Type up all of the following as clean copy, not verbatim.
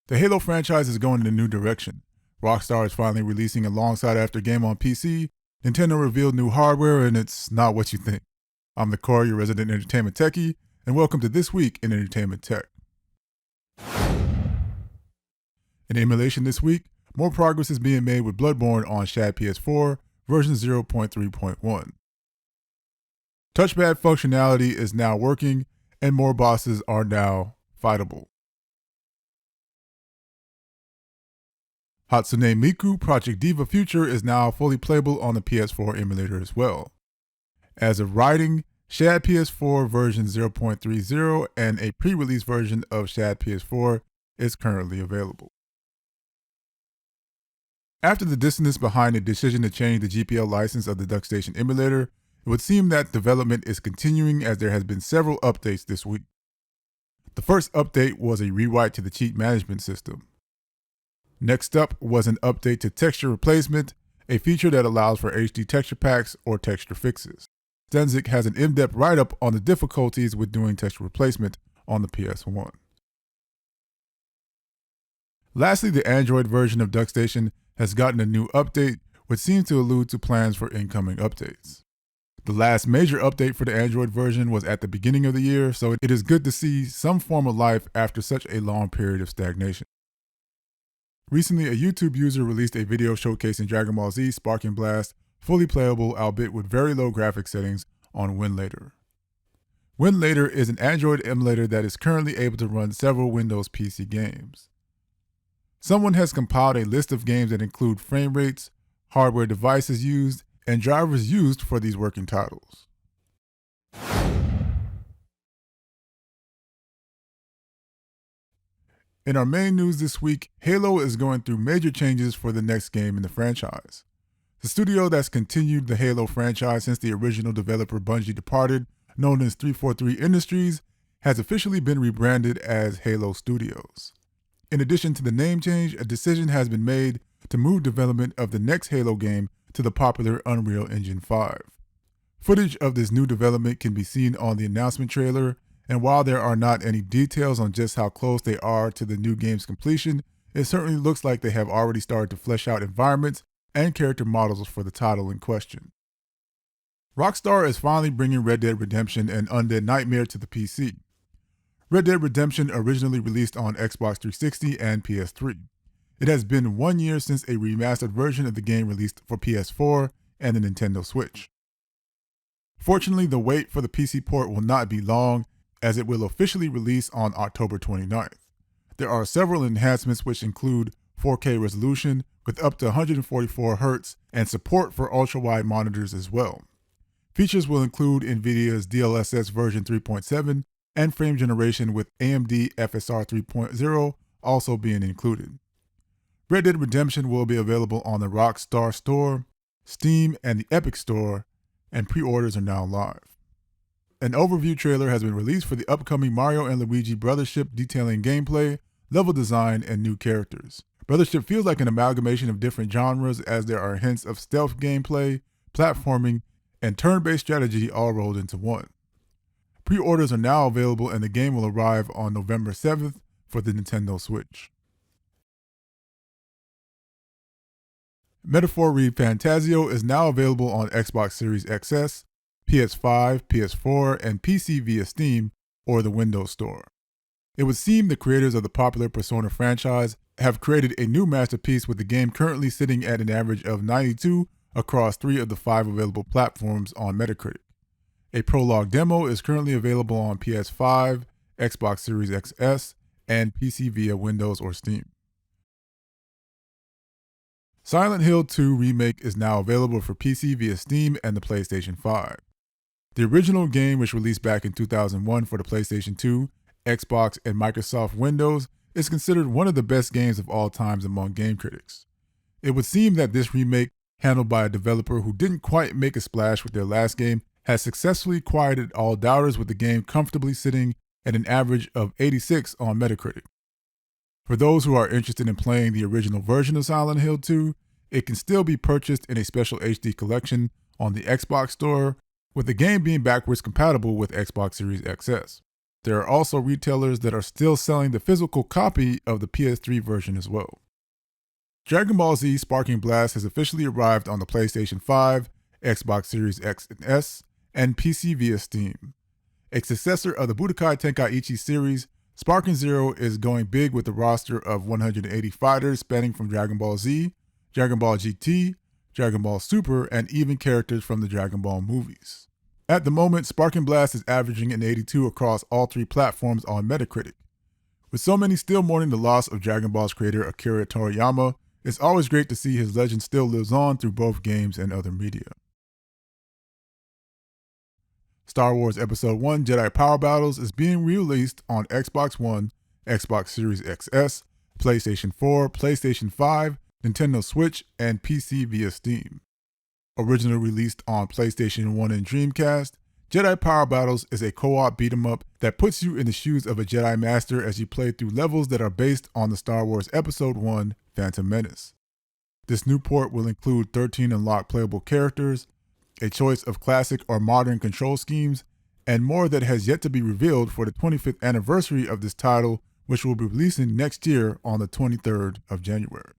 The Halo franchise is going in a new direction. Rockstar is finally releasing a long sought after game on PC. Nintendo revealed new hardware, and it's not what you think. I'm the Corey, your resident entertainment techie, and welcome to This Week in Entertainment Tech. In emulation this week, more progress is being made with Bloodborne on Shad PS4 version 0.3.1. Touchpad functionality is now working, and more bosses are now fightable. Hatsune Miku Project Diva Future is now fully playable on the PS4 emulator as well. As of writing, Shad PS4 version 0.30 and a pre-release version of Shad PS4 is currently available. After the dissonance behind the decision to change the GPL license of the DuckStation emulator, it would seem that development is continuing as there has been several updates this week. The first update was a rewrite to the cheat management system. Next up was an update to texture replacement, a feature that allows for HD texture packs or texture fixes. Stenzik has an in-depth write-up on the difficulties with doing texture replacement on the PS1. Lastly, the Android version of DuckStation has gotten a new update, which seems to allude to plans for incoming updates. The last major update for the Android version was at the beginning of the year, so it is good to see some form of life after such a long period of stagnation. Recently, a YouTube user released a video showcasing Dragon Ball Z Sparking Blast, fully playable albeit with very low graphic settings on Winlator. Winlator is an Android emulator that is currently able to run several Windows PC games. Someone has compiled a list of games that include frame rates, hardware devices used, and drivers used for these working titles. In our main news this week, Halo is going through major changes for the next game in the franchise. The studio that's continued the Halo franchise since the original developer Bungie departed, known as 343 Industries, has officially been rebranded as Halo Studios. In addition to the name change, a decision has been made to move development of the next Halo game to the popular Unreal Engine 5. Footage of this new development can be seen on the announcement trailer, and while there are not any details on just how close they are to the new game's completion, it certainly looks like they have already started to flesh out environments and character models for the title in question. Rockstar is finally bringing Red Dead Redemption and Undead Nightmare to the PC. Red Dead Redemption originally released on Xbox 360 and PS3. It has been 1 year since a remastered version of the game released for PS4 and the Nintendo Switch. Fortunately, the wait for the PC port will not be long, as it will officially release on October 29th. There are several enhancements which include 4K resolution with up to 144Hz and support for ultra-wide monitors as well. Features will include NVIDIA's DLSS version 3.7 and frame generation with AMD FSR 3.0 also being included. Red Dead Redemption will be available on the Rockstar Store, Steam, and the Epic Store, and pre-orders are now live. An overview trailer has been released for the upcoming Mario & Luigi Brothership, detailing gameplay, level design, and new characters. Brothership feels like an amalgamation of different genres, as there are hints of stealth gameplay, platforming, and turn-based strategy all rolled into one. Pre-orders are now available, and the game will arrive on November 7th for the Nintendo Switch. Metaphor ReFantazio is now available on Xbox Series XS, PS5, PS4, and PC via Steam or the Windows Store. It would seem the creators of the popular Persona franchise have created a new masterpiece, with the game currently sitting at an average of 92 across 3 of the 5 available platforms on Metacritic. A prologue demo is currently available on PS5, Xbox Series XS, and PC via Windows or Steam. Silent Hill 2 Remake is now available for PC via Steam and the PlayStation 5. The original game, which released back in 2001 for the PlayStation 2, Xbox, and Microsoft Windows, is considered one of the best games of all times among game critics. It would seem that this remake, handled by a developer who didn't quite make a splash with their last game, has successfully quieted all doubters, with the game comfortably sitting at an average of 86 on Metacritic. For those who are interested in playing the original version of Silent Hill 2, it can still be purchased in a special HD collection on the Xbox Store, with the game being backwards compatible with Xbox Series XS. There are also retailers that are still selling the physical copy of the PS3 version as well. Dragon Ball Z Sparking Blast has officially arrived on the PlayStation 5, Xbox Series X and S, and PC via Steam. A successor of the Budokai Tenkaichi series, Sparking Zero is going big with a roster of 180 fighters spanning from Dragon Ball Z, Dragon Ball GT, Dragon Ball Super, and even characters from the Dragon Ball movies. At the moment, Sparking Blast is averaging an 82 across all 3 platforms on Metacritic. With so many still mourning the loss of Dragon Ball's creator Akira Toriyama, it's always great to see his legend still lives on through both games and other media. Star Wars Episode 1 Jedi Power Battles is being released on Xbox One, Xbox Series XS, PlayStation 4, PlayStation 5, Nintendo Switch, and PC via Steam. Originally released on PlayStation 1 and Dreamcast, Jedi Power Battles is a co-op beat-em-up that puts you in the shoes of a Jedi Master as you play through levels that are based on the Star Wars Episode 1 Phantom Menace. This new port will include 13 unlocked playable characters, a choice of classic or modern control schemes, and more that has yet to be revealed for the 25th anniversary of this title, which will be releasing next year on the 23rd of January.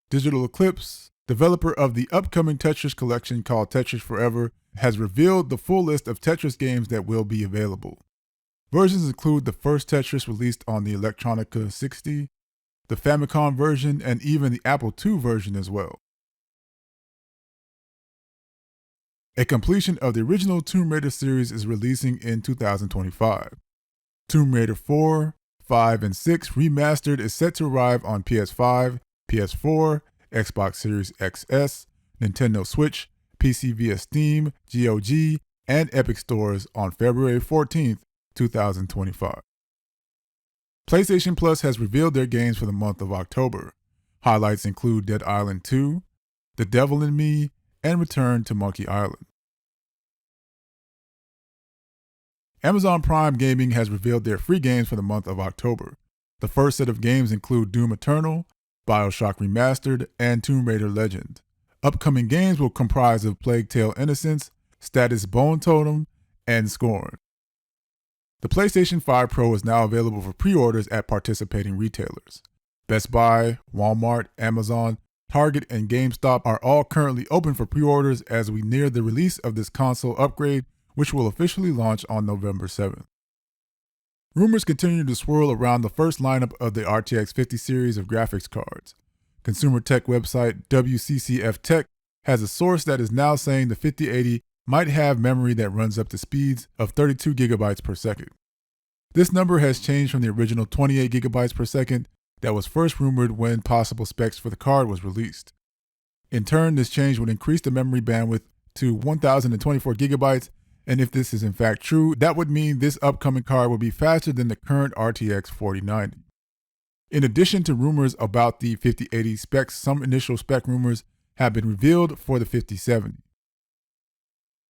Digital Eclipse, developer of the upcoming Tetris collection called Tetris Forever, has revealed the full list of Tetris games that will be available. Versions include the first Tetris released on the Electronica 60, the Famicom version, and even the Apple II version as well. A completion of the original Tomb Raider series is releasing in 2025. Tomb Raider 4, 5, and 6 Remastered is set to arrive on PS5, PS4, Xbox Series XS, Nintendo Switch, PC via Steam, GOG, and Epic Stores on February 14th, 2025. PlayStation Plus has revealed their games for the month of October. Highlights include Dead Island 2, The Devil in Me, and Return to Monkey Island. Amazon Prime Gaming has revealed their free games for the month of October. The first set of games include Doom Eternal, BioShock Remastered, and Tomb Raider Legend. Upcoming games will comprise of Plague Tale Innocence, Status Bone Totem, and Scorn. The PlayStation 5 Pro is now available for pre-orders at participating retailers. Best Buy, Walmart, Amazon, Target, and GameStop are all currently open for pre-orders as we near the release of this console upgrade, which will officially launch on November 7th. Rumors continue to swirl around the first lineup of the RTX 50 series of graphics cards. Consumer tech website WCCF Tech has a source that is now saying the 5080 might have memory that runs up to speeds of 32 gigabytes per second. This number has changed from the original 28 gigabytes per second that was first rumored when possible specs for the card was released. In turn, this change would increase the memory bandwidth to 1024 gigabytes, and if this is in fact true, that would mean this upcoming card will be faster than the current RTX 4090. In addition to rumors about the 5080 specs, some initial spec rumors have been revealed for the 5070.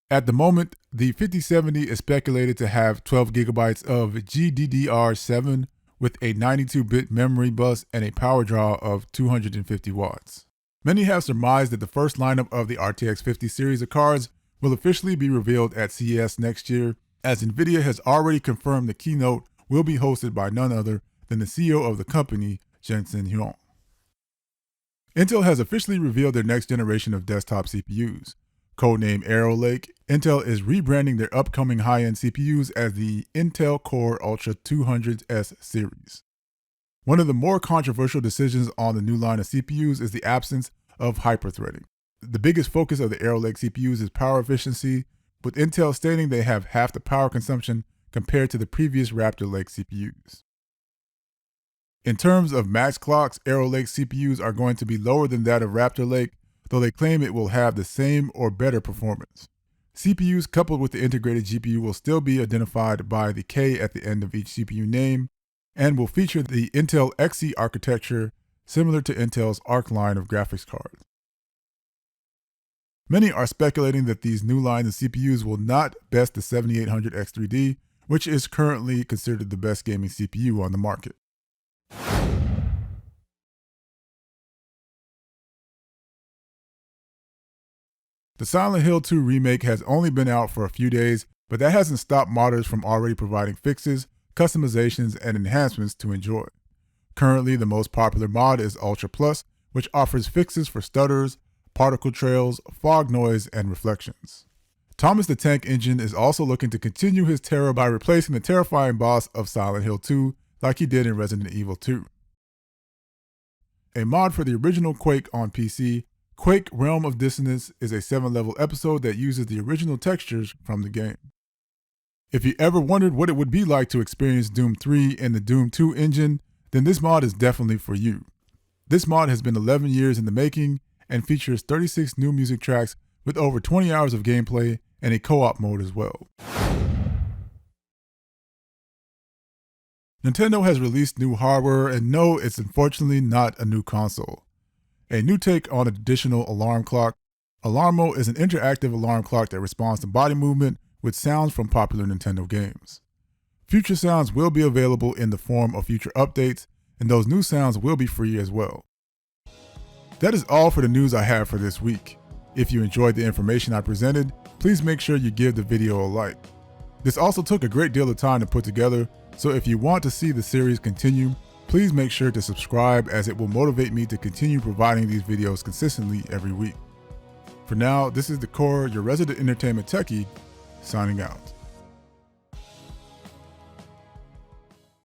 At the moment, the 5070 is speculated to have 12 gigabytes of GDDR7 with a 92-bit memory bus and a power draw of 250 watts. Many have surmised that the first lineup of the RTX 50 series of cards will officially be revealed at CES next year, as Nvidia has already confirmed the keynote will be hosted by none other than the CEO of the company, Jensen Huang. Intel has officially revealed their next generation of desktop CPUs. Codenamed Arrow Lake, Intel is rebranding their upcoming high-end CPUs as the Intel Core Ultra 200S series. One of the more controversial decisions on the new line of CPUs is the absence of hyperthreading. The biggest focus of the Arrow Lake CPUs is power efficiency, with Intel stating they have half the power consumption compared to the previous Raptor Lake CPUs. In terms of max clocks, Arrow Lake CPUs are going to be lower than that of Raptor Lake, though they claim it will have the same or better performance. CPUs coupled with the integrated GPU will still be identified by the K at the end of each CPU name, and will feature the Intel Xe architecture similar to Intel's Arc line of graphics cards. Many are speculating that these new lines of CPUs will not best the 7800X3D, which is currently considered the best gaming CPU on the market. The Silent Hill 2 remake has only been out for a few days, but that hasn't stopped modders from already providing fixes, customizations, and enhancements to enjoy. Currently, the most popular mod is Ultra Plus, which offers fixes for stutters, particle trails, fog noise, and reflections. Thomas the Tank Engine is also looking to continue his terror by replacing the terrifying boss of Silent Hill 2 like he did in Resident Evil 2. A mod for the original Quake on PC, Quake Realm of Dissonance is a 7-level episode that uses the original textures from the game. If you ever wondered what it would be like to experience Doom 3 in the Doom 2 engine, then this mod is definitely for you. This mod has been 11 years in the making and features 36 new music tracks with over 20 hours of gameplay and a co-op mode as well. Nintendo has released new hardware, and no, it's unfortunately not a new console. A new take on an additional alarm clock. Alarmo is an interactive alarm clock that responds to body movement with sounds from popular Nintendo games. Future sounds will be available in the form of future updates, and those new sounds will be free as well. That is all for the news I have for this week. If you enjoyed the information I presented, please make sure you give the video a like. This also took a great deal of time to put together, so if you want to see the series continue, please make sure to subscribe, as it will motivate me to continue providing these videos consistently every week. For now, this is The Core, your resident entertainment techie, signing out.